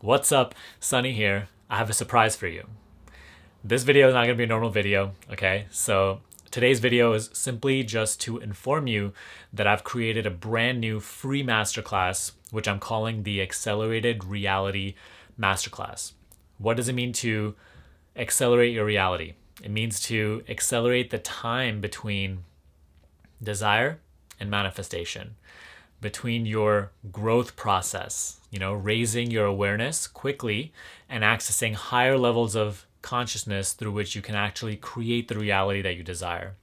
What's up? Sunny here. I have a surprise for you. This video is not going to be a normal video, okay? So today's video is simply just to inform you that I've created a brand new free masterclass, which I'm calling the Accelerated Reality Masterclass. What does it mean to accelerate your reality? It means to accelerate the time between desire and manifestation, between your growth process, raising your awareness quickly and accessing higher levels of consciousness through which you can actually create the reality that you desire.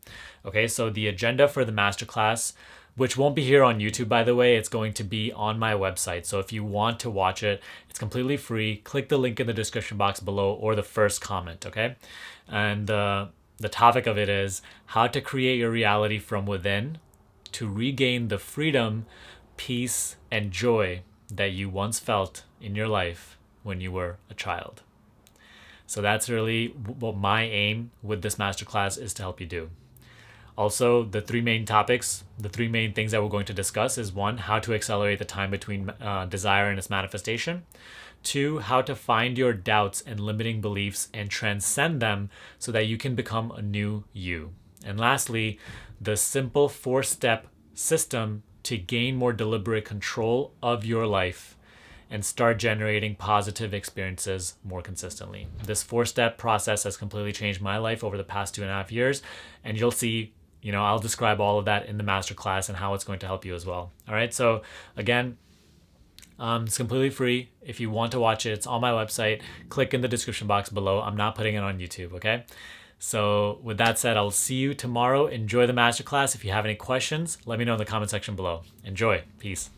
Okay, so the agenda for the masterclass, which won't be here on YouTube, by the way, it's going to be on my website. So if you want to watch it, it's completely free. Click the link in the description box below or the first comment, okay? And the topic of it is how to create your reality from within to regain the freedom, peace, and joy that you once felt in your life when you were a child. So that's really what my aim with this masterclass is to help you do. Also, the three main topics, the three main things that we're going to discuss is one, how to accelerate the time between desire and its manifestation. Two, how to find your doubts and limiting beliefs and transcend them so that you can become a new you. And lastly, the simple 4-step system to gain more deliberate control of your life and start generating positive experiences more consistently. This 4-step process has completely changed my life over the past 2.5 years, and you'll see, I'll describe all of that in the masterclass and how it's going to help you as well. All right, so again, it's completely free. If you want to watch it, it's on my website. Click in the description box below. I'm not putting it on YouTube, okay? So with that said, I'll see you tomorrow. Enjoy the masterclass. If you have any questions, let me know in the comment section below. Enjoy. Peace.